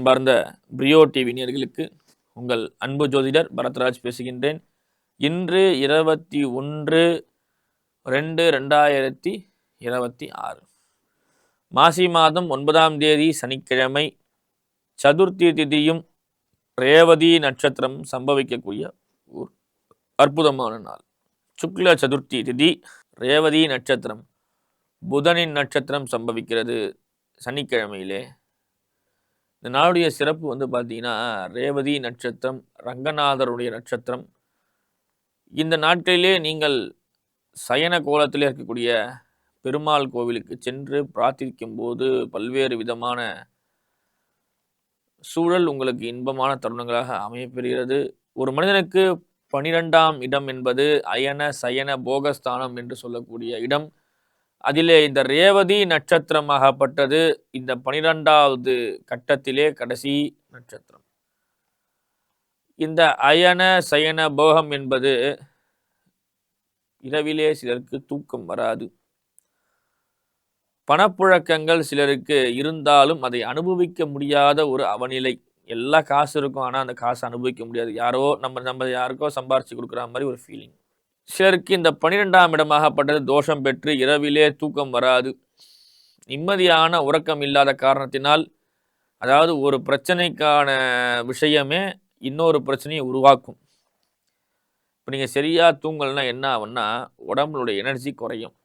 அன்பார்ந்த பிரியோ டிவி நேயர்களுக்கு உங்கள் அன்பு ஜோதிடர் பரத்ராஜ் பேசுகின்றேன். இன்று 21/2/2026 மாசி மாதம் 9ஆம் தேதி சனிக்கிழமை, சதுர்த்தி திதியும் ரேவதி நட்சத்திரம் சம்பவிக்கக்கூடிய ஒரு அற்புதமான நாள். சுக்ல சதுர்த்தி திதி, ரேவதி நட்சத்திரம், புதனின் நட்சத்திரம் சம்பவிக்கிறது சனிக்கிழமையிலே. இந்த நாளுடைய சிறப்பு பார்த்தீங்கன்னா, ரேவதி நட்சத்திரம் ரங்கநாதருடைய நட்சத்திரம். இந்த நாட்களிலே நீங்கள் சயன கோலத்தில் இருக்கக்கூடிய பெருமாள் கோவிலுக்கு சென்று பிரார்த்திக்கும் போது பல்வேறு விதமான சூழல் உங்களுக்கு இன்பமான தருணங்களாக அமையப்பெறுகிறது. ஒரு மனிதனுக்கு 12ஆம் இடம் என்பது அயன சயன போகஸ்தானம் என்று சொல்லக்கூடிய இடம். அதிலே இந்த ரேவதி நட்சத்திரமாகப்பட்டது இந்த 12வது கட்டத்திலே கடைசி நட்சத்திரம். இந்த அயன சயன போகம் என்பது இரவிலே சிலருக்கு தூக்கம் வராது. பணப்புழக்கங்கள் சிலருக்கு இருந்தாலும் அதை அனுபவிக்க முடியாத ஒரு அவநிலை. எல்லா காசு இருக்கும், ஆனால் அந்த காசை அனுபவிக்க முடியாது. யாரோ நம்ம யாருக்கோ சம்பாரிச்சு கொடுக்குற மாதிரி ஒரு ஃபீலிங். சிலருக்கு இந்த 12ஆம் இடமாகப்பட்டது தோஷம் பெற்று இரவிலே தூக்கம் வராது. நிம்மதியான உறக்கம் இல்லாத காரணத்தினால், அதாவது ஒரு பிரச்சனைக்கான விஷயமே இன்னொரு பிரச்சனையை உருவாக்கும். இப்போ நீங்கள் சரியாக தூங்கலைன்னா என்ன ஆகும்னா, உடம்புடைய எனர்ஜி குறையும்.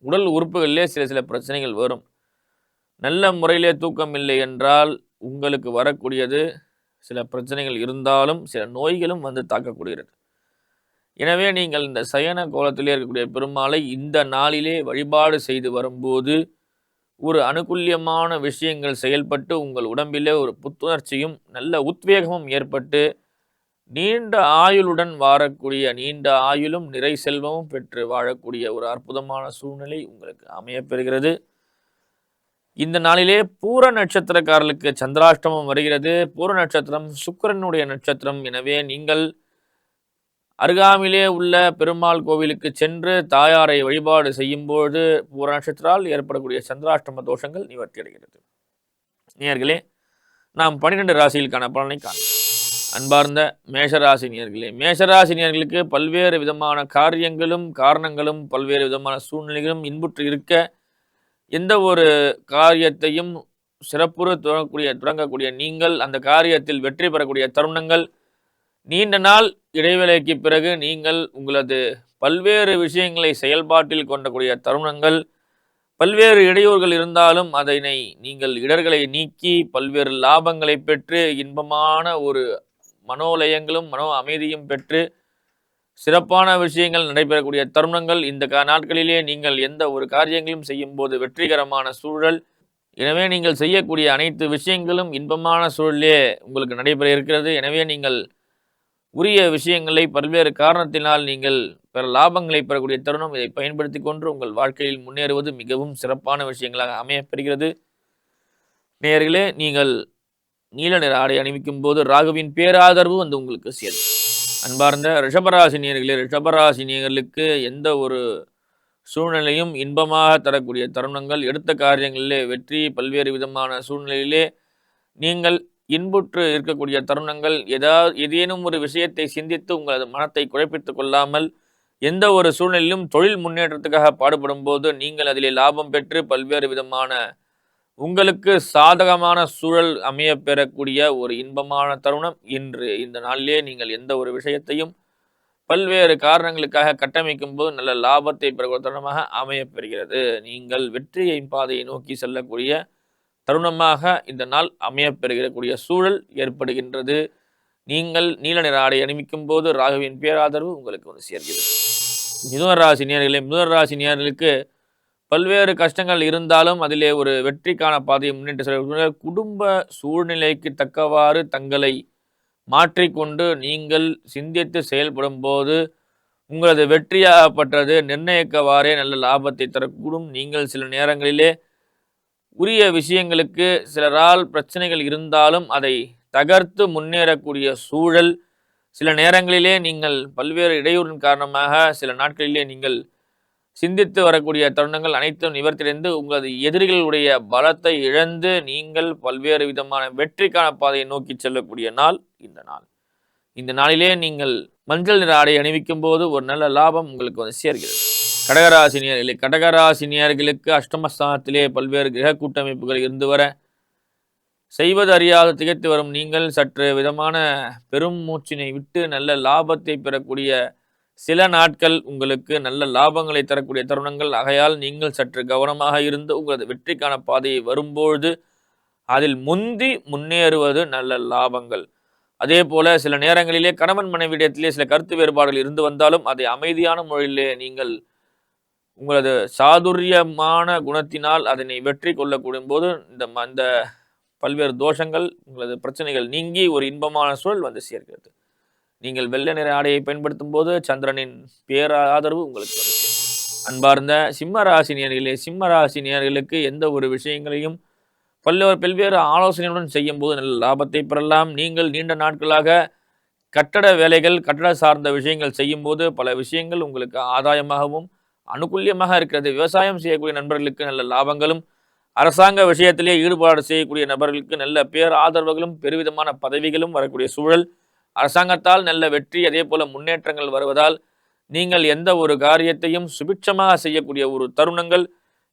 உடல் உறுப்புகளிலே சில பிரச்சனைகள் வரும். நல்ல முறையிலே தூக்கம் இல்லை என்றால் உங்களுக்கு வரக்கூடியது சில பிரச்சனைகள் இருந்தாலும் சில நோய்களும் தாக்கக்கூடியது. எனவே நீங்கள் இந்த சயன கோலத்திலே இருக்கக்கூடிய பெருமாளை இந்த நாளிலே வழிபாடு செய்து வரும்போது ஒரு அனுகூல்யமான விஷயங்கள் செயல்பட்டு உங்கள் உடம்பிலே ஒரு புத்துணர்ச்சியும் நல்ல உத்வேகமும் ஏற்பட்டு நீண்ட ஆயுளுடன் வாழக்கூடிய, நீண்ட ஆயுளும் நிறை செல்வமும் பெற்று வாழக்கூடிய ஒரு அற்புதமான சூழ்நிலை உங்களுக்கு அமையப்பெறுகிறது. இந்த நாளிலே பூர நட்சத்திரக்காரர்களுக்கு சந்திராஷ்டமம் வருகிறது. பூர நட்சத்திரம் சுக்கிரனுடைய நட்சத்திரம். எனவே நீங்கள் அருகாமையிலே உள்ள பெருமாள் கோவிலுக்கு சென்று தாயாரை வழிபாடு செய்யும்போது பூர நட்சத்திரால் ஏற்படக்கூடிய சந்திராஷ்டம தோஷங்கள் நிவர்த்தி அடைகிறது. நேயர்களே, நாம் 12 ராசிகளுக்கான பலனை காணலாம். அன்பார்ந்த மேஷராசி நேயர்களே, மேஷராசி நேயர்களுக்கு பல்வேறு விதமான காரியங்களும் காரணங்களும் பல்வேறு விதமான சூழ்நிலைகளும் இன்புற்று இருக்க எந்த ஒரு காரியத்தையும் சிறப்புற தொடங்கக்கூடிய நீங்கள் அந்த காரியத்தில் வெற்றி பெறக்கூடிய தருணங்கள், நீண்ட நாள் இடைவேளைக்கு பிறகு நீங்கள் உங்களது பல்வேறு விஷயங்களை செயல்பாட்டில் கொண்டக்கூடிய தருணங்கள், பல்வேறு இடையூறுகள் இருந்தாலும் அதனை நீங்கள் இடர்களை நீக்கி பல்வேறு லாபங்களை பெற்று இன்பமான ஒரு மனோலயங்களும் மனோ அமைதியும் பெற்று சிறப்பான விஷயங்கள் நடைபெறக்கூடிய தருணங்கள் இந்த நாட்களிலே நீங்கள் எந்த ஒரு காரியங்களும் செய்யும் போது வெற்றிகரமான சூழல். எனவே நீங்கள் செய்யக்கூடிய அனைத்து விஷயங்களும் இன்பமான சூழலே உங்களுக்கு நடைபெற இருக்கிறது. எனவே நீங்கள் உரிய விஷயங்களை பல்வேறு காரணத்தினால் நீங்கள் பெற லாபங்களை பெறக்கூடிய தருணம். இதை பயன்படுத்தி கொண்டு உங்கள் வாழ்க்கையில் முன்னேறுவது மிகவும் சிறப்பான விஷயங்களாக அமையப்பெறுகிறது. நேயர்களே, நீங்கள் நீல நிற ஆடை அணிவிக்கும் போது ராகுவின் பேராதரவு உங்களுக்கு சேரும். அன்பார்ந்த ரிஷபராசி நேயர்களே, ரிஷபராசி நேயர்களுக்கு எந்த ஒரு சூழ்நிலையும் இன்பமாக தரக்கூடிய தருணங்கள், எடுத்த காரியங்களிலே வெற்றி, பல்வேறு விதமான சூழ்நிலையிலே நீங்கள் இன்புற்று இருக்கக்கூடிய தருணங்கள். ஏதேனும் ஒரு விஷயத்தை சிந்தித்து உங்களது மனத்தை குழப்பித்துக் கொள்ளாமல் எந்த ஒரு சூழ்நிலையிலும் தொழில் முன்னேற்றத்துக்காக பாடுபடும் போது நீங்கள் அதிலே லாபம் பெற்று பல்வேறு விதமான உங்களுக்கு சாதகமான சூழல் அமைய பெறக்கூடிய ஒரு இன்பமான தருணம் இன்று. இந்த நாளிலே நீங்கள் எந்த ஒரு விஷயத்தையும் பல்வேறு காரணங்களுக்காக கட்டமைக்கும் போது நல்ல லாபத்தை பெறக்கூடிய தருணமாக அமையப்பெறுகிறது. நீங்கள் வெற்றியை பாதையை நோக்கி செல்லக்கூடிய தருணமாக இந்த நாள் அமையப்பெறுகிறக்கூடிய சூழல் ஏற்படுகின்றது. நீங்கள் நீல நிற ஆடை அணிவிக்கும் போது ராகுவின் பேராதரவு உங்களுக்கு சேர்கிறது. மிதுனராசி நேயர்களே, மிதுனராசி நேயர்களுக்கு பல்வேறு கஷ்டங்கள் இருந்தாலும் அதிலே ஒரு வெற்றிக்கான பாதையை முன்னேற்ற செல்ல குடும்ப சூழ்நிலைக்கு தக்கவாறு தங்களை மாற்றிக்கொண்டு நீங்கள் சிந்தித்து செயல்படும் போது உங்களது வெற்றியாகப்பட்டது நிர்ணயிக்கவாறே நல்ல லாபத்தை தரக்கூடும். நீங்கள் சில நேரங்களிலே உரிய விஷயங்களுக்கு சிலரால் பிரச்சனைகள் இருந்தாலும் அதை தகர்த்து முன்னேறக்கூடிய சூழல். சில நேரங்களிலே நீங்கள் பல்வேறு இடையூறின் காரணமாக சில நாட்களிலே நீங்கள் சிந்தித்து வரக்கூடிய தருணங்கள் அனைத்தும் நிவர்த்தியடைந்து உங்களது எதிரிகளுடைய பலத்தை இழந்து நீங்கள் பல்வேறு விதமான வெற்றிக்கான பாதையை நோக்கி செல்லக்கூடிய நாள் இந்த நாள். இந்த நாளிலே நீங்கள் மஞ்சள் நிற ஆடை அணிவிக்கும் போது ஒரு நல்ல லாபம் உங்களுக்கு வந்து சேர்கிறது. கடகராசினியர்களுக்கு அஷ்டமஸ்தானத்திலே பல்வேறு கிரக கூட்டமைப்புகள் இருந்து வர செய்வது அறியாது திகைத்து வரும் நீங்கள் சற்று விதமான பெரும் மூச்சினை விட்டு நல்ல லாபத்தை பெறக்கூடிய சில நாட்கள் உங்களுக்கு நல்ல லாபங்களை தரக்கூடிய தருணங்கள். ஆகையால் நீங்கள் சற்று கவனமாக இருந்து உங்களது வெற்றிக்கான பாதையை வரும்பொழுது அதில் முந்தி முன்னேறுவது நல்ல லாபங்கள். அதே போல சில நேரங்களிலே கணவன் மனைவிடத்திலே சில கருத்து வேறுபாடுகள் இருந்து வந்தாலும் அதை அமைதியான முறையிலே நீங்கள் உங்களது சாதுரியமான குணத்தினால் அதனை வெற்றி கொள்ளக்கூடும் போது இந்த பல்வேறு தோஷங்கள் உங்களது பிரச்சனைகள் நீங்கி ஒரு இன்பமான சூழல் வந்து சேர்க்கிறது. நீங்கள் வெள்ளை நிற ஆடையை பயன்படுத்தும் போது சந்திரனின் பேராதரவு உங்களுக்கு வந்து சேர்க்கிறது. அன்பார்ந்த சிம்ம ராசினியர்களுக்கு எந்த ஒரு விஷயங்களையும் பல்வேறு ஆலோசனையுடன் செய்யும் போது நல்ல லாபத்தை பெறலாம். நீங்கள் நீண்ட நாட்களாக கட்டட வேலைகள் கட்டட சார்ந்த விஷயங்கள் செய்யும் போது பல விஷயங்கள் உங்களுக்கு ஆதாயமாகவும் அனுகூல்யமாக இருக்கிறது. விவசாயம் செய்யக்கூடிய நண்பர்களுக்கு நல்ல லாபங்களும், அரசாங்க விஷயத்திலே ஈடுபாடு செய்யக்கூடிய நபர்களுக்கு நல்ல பேர் ஆதரவுகளும் பெருவிதமான பதவிகளும் வரக்கூடிய சூழல், அரசாங்கத்தால் நல்ல வெற்றி அதே போல முன்னேற்றங்கள் வருவதால் நீங்கள் எந்த ஒரு காரியத்தையும் சுபிட்சமாக செய்யக்கூடிய ஒரு தருணங்கள்,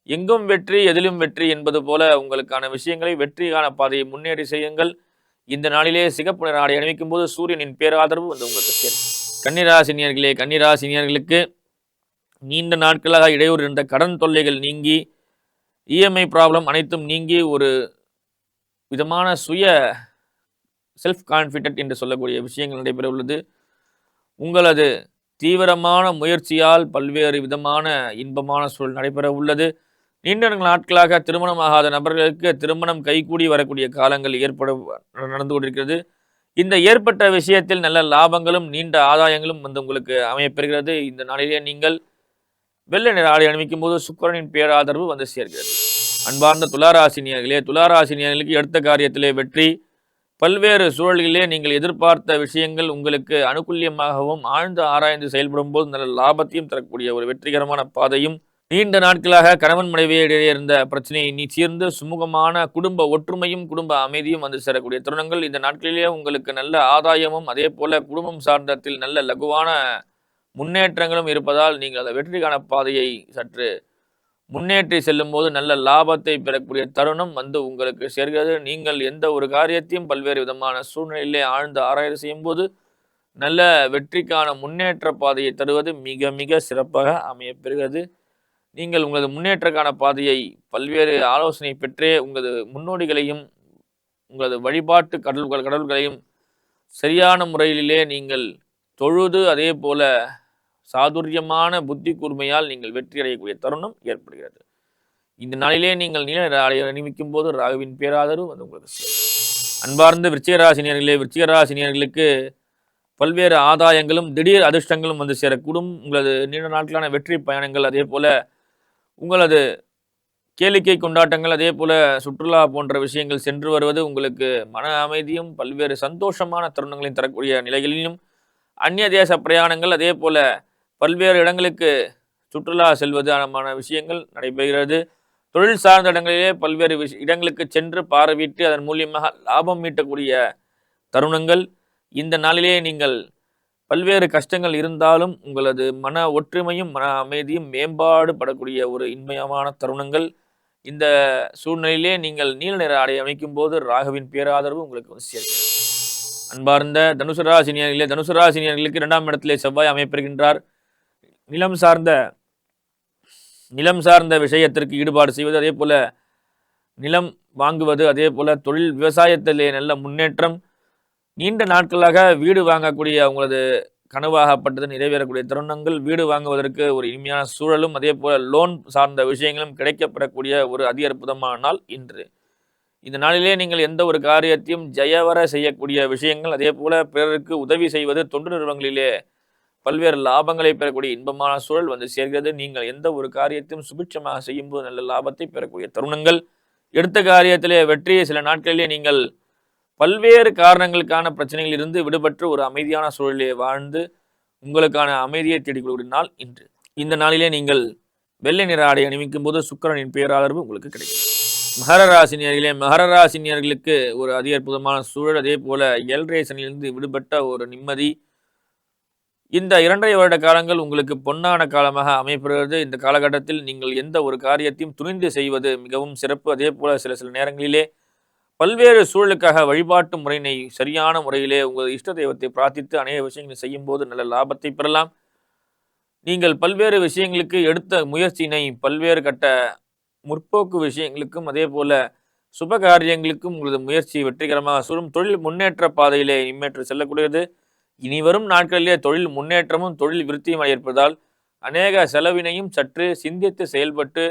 எங்கும் வெற்றி எதிலும் வெற்றி என்பது போல உங்களுக்கான விஷயங்களை வெற்றிக்கான பாதையை முன்னேறி செய்யுங்கள். இந்த நாளிலே சிகப்பு நிற ஆடை அணிவிக்கும் போது சூரியனின் பேராதரவு வந்து உங்களுக்கு சேரும். கன்னிராசினியர்களுக்கு நீண்ட நாட்களாக இடையூறு இருந்த கடன் தொல்லைகள் நீங்கி இஎம்ஐ ப்ராப்ளம் அனைத்தும் நீங்கி ஒரு விதமான செல்ஃப் கான்ஃபிடென்ட் என்று சொல்லக்கூடிய விஷயங்கள் நடைபெற உள்ளது. உங்களது தீவிரமான முயற்சியால் பல்வேறு விதமான இன்பமான சூழல் நடைபெற உள்ளது. நீண்ட நாட்களாக திருமணமாகாத நபர்களுக்கு திருமணம் கைகூடி வரக்கூடிய காலங்கள் நடந்து கொண்டிருக்கிறது. இந்த ஏற்பட்ட விஷயத்தில் நல்ல லாபங்களும் நீண்ட ஆதாயங்களும் வந்து உங்களுக்கு அமையப்பெறுகிறது. இந்த நாளிலே நீங்கள் வெள்ளை நிற ஆடை அணிவிக்கும் போது சுக்கிரனின் பேராதரவு வந்து சேர்கிறது. அன்பார்ந்த துளாராசினியர்களுக்கு எடுத்த காரியத்திலே வெற்றி, பல்வேறு சூழல்களிலே நீங்கள் எதிர்பார்த்த விஷயங்கள் உங்களுக்கு அனுகூல்யமாகவும் ஆழ்ந்து ஆராய்ந்து செயல்படும் போது நல்ல லாபத்தையும் தரக்கூடிய ஒரு வெற்றிகரமான பாதையும், நீண்ட நாட்களாக கணவன் மனைவியிடையே இருந்த பிரச்சனையை தீர்ந்து சுமூகமான குடும்ப ஒற்றுமையும் குடும்ப அமைதியும் வந்து சேரக்கூடிய தருணங்கள். இந்த நாட்களிலே உங்களுக்கு நல்ல ஆதாயமும் அதே போல குடும்பம் சார்ந்தத்தில் நல்ல லகுவான முன்னேற்றங்களும் இருப்பதால் நீங்கள் அந்த வெற்றிக்கான பாதையை சற்று முன்னேற்றி செல்லும் போது நல்ல லாபத்தை பெறக்கூடிய தருணம் வந்து உங்களுக்கு சேர்கிறது. நீங்கள் எந்த ஒரு காரியத்தையும் பல்வேறு விதமான சூழ்நிலையிலே ஆழ்ந்து ஆராய்ச்சி செய்யும் போது நல்ல வெற்றிக்கான முன்னேற்ற பாதையை தருவது மிக மிக சிறப்பாக அமையப்பெறுகிறது. நீங்கள் உங்களது முன்னேற்றக்கான பாதையை பல்வேறு ஆலோசனை பெற்றே உங்களது முன்னோடிகளையும் உங்களது வழிபாட்டு கடவுள்களையும் சரியான முறையிலே நீங்கள் தொழுது அதே போல சாதுரியமான புத்தி கூர்மையால் நீங்கள் வெற்றி அடையக்கூடிய தருணம் ஏற்படுகிறது. இந்த நாளிலே நீங்கள் நீல நிற ஆடை அணிவிக்கும் போது ராகுவின் பேராதரவு வந்து உங்களுக்கு. அன்பார்ந்த விருச்சிகராசினியர்களுக்கு பல்வேறு ஆதாயங்களும் திடீர் அதிர்ஷ்டங்களும் வந்து சேரக்கூடும். உங்களது நீண்ட நாட்களான வெற்றி பயணங்கள் அதே போல உங்களது கேளிக்கை கொண்டாட்டங்கள் அதே போல சுற்றுலா போன்ற விஷயங்கள் சென்று வருவது உங்களுக்கு மன அமைதியும் பல்வேறு சந்தோஷமான தருணங்களையும் தரக்கூடிய நிலைகளிலும், அந்நிய தேச பிரயாணங்கள் அதே போல பல்வேறு இடங்களுக்கு சுற்றுலா செல்வதான விஷயங்கள் நடைபெறுகிறது. தொழில் சார்ந்த இடங்களிலே பல்வேறு இடங்களுக்கு சென்று பார்வையிட்டு அதன் மூலியமாக லாபம் ஈட்டக்கூடிய தருணங்கள். இந்த நாளிலே நீங்கள் பல்வேறு கஷ்டங்கள் இருந்தாலும் உங்களது மன ஒற்றுமையும் மன அமைதியும் மேம்பாடு படக்கூடிய ஒரு இன்மையமான தருணங்கள். இந்த சூழ்நிலையிலே நீங்கள் நீல நிற ஆடை அமைக்கும் போது ராகுவின் பேராதரவு உங்களுக்கு வந்து சேர்க்கிறது. அன்பார்ந்த தனுசு ராசினியர்களுக்கு 2ஆம் இடத்திலே செவ்வாய் அமைப்பெறுகின்றார். நிலம் சார்ந்த விஷயத்திற்கு ஈடுபாடு செய்வது அதே போல நிலம் வாங்குவது அதே போல தொழில் விவசாயத்திலே நல்ல முன்னேற்றம், நீண்ட நாட்களாக வீடு வாங்கக்கூடிய உங்களது கனவாகப்பட்டது நிறைவேறக்கூடிய தருணங்கள், வீடு வாங்குவதற்கு ஒரு இனிமையான சூழலும் அதே போல லோன் சார்ந்த விஷயங்களும் கிடைக்கப்பெறக்கூடிய ஒரு அதி அற்புதமான நாள் இன்று. இந்த நாளிலே நீங்கள் எந்த ஒரு காரியத்தையும் ஜெயவர செய்யக்கூடிய விஷயங்கள் அதே போல பிறருக்கு உதவி செய்வது, தொண்டு நிறுவனங்களிலே பல்வேறு லாபங்களை பெறக்கூடிய இன்பமான சூழல் வந்து சேர்கிறது. நீங்கள் எந்த ஒரு காரியத்தையும் சுபிட்சமாக செய்யும்போது நல்ல லாபத்தை பெறக்கூடிய தருணங்கள், எடுத்த காரியத்திலே வெற்றியை சில நாட்களிலே நீங்கள் பல்வேறு காரணங்களுக்கான பிரச்சனைகள் இருந்து விடுபட்டு ஒரு அமைதியான சூழலிலே வாழ்ந்து உங்களுக்கான அமைதியை தேடிக்கொள்ளக்கூடிய நாள் இன்று. இந்த நாளிலே நீங்கள் வெள்ளை நிற ஆடை அணிவிக்கும் போது சுக்கிரனின் பேராதரவு உங்களுக்கு கிடைக்கும். மகர ராசினியர்களே, மகர ராசினியர்களுக்கு ஒரு அதி அற்புதமான சூழல். அதே போல எல்ரேசனிலிருந்து விடுபட்ட ஒரு நிம்மதி. இந்த 2.5 வருட காலங்கள் உங்களுக்கு பொன்னான காலமாக அமைப்பெறுகிறது. இந்த காலகட்டத்தில் நீங்கள் எந்த ஒரு காரியத்தையும் துணிந்து செய்வது மிகவும் சிறப்பு. அதே போல சில சில நேரங்களிலே பல்வேறு சூழலுக்காக வழிபாட்டு முறையினை சரியான முறையிலே உங்கள் இஷ்ட தெய்வத்தை பிரார்த்தித்து அநேக விஷயங்களை செய்யும் போது நல்ல லாபத்தை பெறலாம். நீங்கள் பல்வேறு விஷயங்களுக்கு எடுத்த முயற்சியினை பல்வேறு கட்ட முற்போக்கு விஷயங்களுக்கும் அதே போல சுப காரியங்களுக்கும் உங்களது முயற்சி வெற்றிகரமாக சுடும். தொழில் முன்னேற்ற பாதையிலே இம்மேற்று செல்லக்கூடியது. இனி வரும் நாட்களிலே தொழில் முன்னேற்றமும் தொழில் விருத்தியும் ஏற்பதால் அநேக செலவினையும் சற்று சிந்தித்து செயல்பட்டு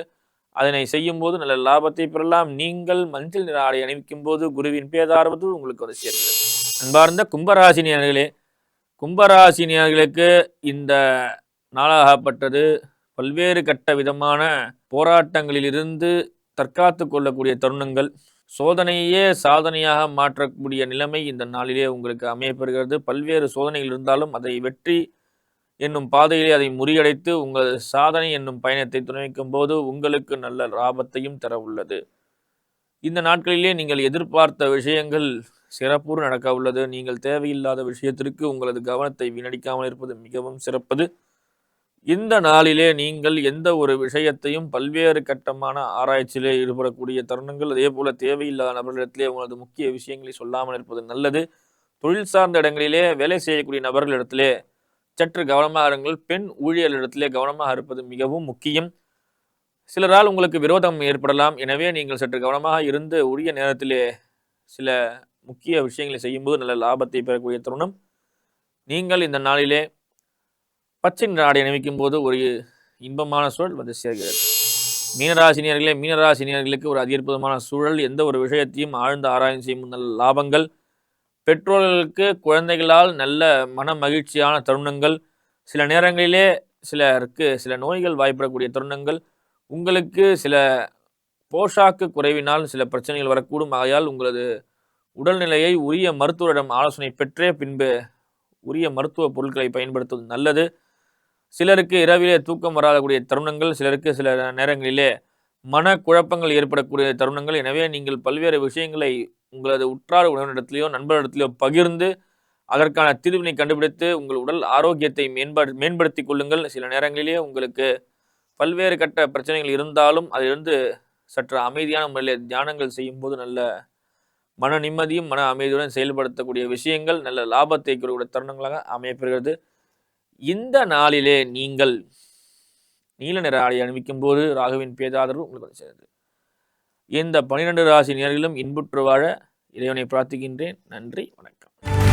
அதனை செய்யும் போது நல்ல லாபத்தை பெறலாம். நீங்கள் மஞ்சள் நிற ஆடை அணிவிக்கும் போது குருவின் பேதார்வது உங்களுக்கு ஒரு சேர்க்கிறது. அன்பார்ந்த கும்பராசினியர்களே, கும்பராசினியர்களுக்கு இந்த நாளாகப்பட்டது பல்வேறு கட்ட விதமான போராட்டங்களிலிருந்து தற்காத்து கொள்ளக்கூடிய தருணங்கள், சோதனையே சாதனையாக மாற்றக்கூடிய நிலைமை இந்த நாளிலே உங்களுக்கு அமையப்பெறுகிறது. பல்வேறு சோதனைகள் இருந்தாலும் அதை வெற்றி என்னும் பாதையிலே அதை முறியடைத்து உங்கள் சாதனை என்னும் பயணத்தை துணைக்கும் போது உங்களுக்கு நல்ல லாபத்தையும் தர உள்ளது. இந்த நாட்களிலே நீங்கள் எதிர்பார்த்த விஷயங்கள் சிறப்புறு நடக்க உள்ளது. நீங்கள் தேவையில்லாத விஷயத்திற்கு உங்களது கவனத்தை வீணடிக்காமல் இருப்பது மிகவும் சிறப்பது. இந்த நாளிலே நீங்கள் எந்த ஒரு விஷயத்தையும் பல்வேறு கட்டமான ஆராய்ச்சியிலே ஈடுபடக்கூடிய தருணங்கள். அதே போல தேவையில்லாத நபர்களிடத்திலே உங்களது முக்கிய விஷயங்களை சொல்லாமல் இருப்பது நல்லது. தொழில் சார்ந்த இடங்களிலே வேலை செய்யக்கூடிய நபர்களிடத்திலே சற்று கவனமாக இருங்கள். பெண் ஊழியர்களிடத்திலே கவனமாக இருப்பது மிகவும் முக்கியம். சிலரால் உங்களுக்கு விரோதம் ஏற்படலாம். எனவே நீங்கள் சற்று கவனமாக இருந்து உரிய நேரத்திலே சில முக்கிய விஷயங்களை செய்யும்போது நல்ல லாபத்தை பெறக்கூடிய தருணம். நீங்கள் இந்த நாளிலே பச்சை நிற ஆடை அணிவிக்கும் போது ஒரு இன்பமான சூழல் வந்து சேர்கிறது. மீனராசினியர்களே, மீனராசினியர்களுக்கு ஒரு அற்புதமான சூழல். எந்த ஒரு விஷயத்தையும் ஆழ்ந்து ஆராய்ச்சி செய்யும் நல்ல லாபங்கள். பெற்றோர்களுக்கு குழந்தைகளால் நல்ல மன மகிழ்ச்சியான தருணங்கள். சில நேரங்களிலே சிலருக்கு சில நோய்கள் வாய்ப்படக்கூடிய தருணங்கள். உங்களுக்கு சில போஷாக்கு குறைவினால் சில பிரச்சனைகள் வரக்கூடும். ஆகையால் உங்களது உடல்நிலையை உரிய மருத்துவரிடம் ஆலோசனை பெற்றே பின்பு உரிய மருத்துவ பொருட்களை பயன்படுத்துவது நல்லது. சிலருக்கு இரவிலே தூக்கம் வராதக்கூடிய தருணங்கள், சிலருக்கு சில நேரங்களிலே மனக்குழப்பங்கள் ஏற்படக்கூடிய தருணங்கள். எனவே நீங்கள் பல்வேறு விஷயங்களை உங்களது உற்றார் உறவினரிடத்திலேயோ நண்பரிடத்திலேயோ பகிர்ந்து அதற்கான தீர்வினை கண்டுபிடித்து உங்கள் உடல் ஆரோக்கியத்தை மேம்படுத்திக் கொள்ளுங்கள். சில நேரங்களிலே உங்களுக்கு பல்வேறு கட்ட பிரச்சனைகள் இருந்தாலும் அதிலிருந்து சற்று அமைதியான முறையில் தியானங்கள் செய்யும் போது நல்ல மன நிம்மதியும் மன அமைதியுடன் செயல்படுத்தக்கூடிய விஷயங்கள் நல்ல லாபத்தை கூடிய தருணங்களாக அமையப்பெறுகிறது. இந்த நாளிலே நீங்கள் நீல நிற ஆடை அணிவிக்கும் போது ராகுவின் பேதாதரவு உங்களுக்கு சேர்ந்தது. இந்த 12 ராசி நேயர்களும் இன்புற்று வாழ இறைவனை பிரார்த்திக்கின்றேன். நன்றி, வணக்கம்.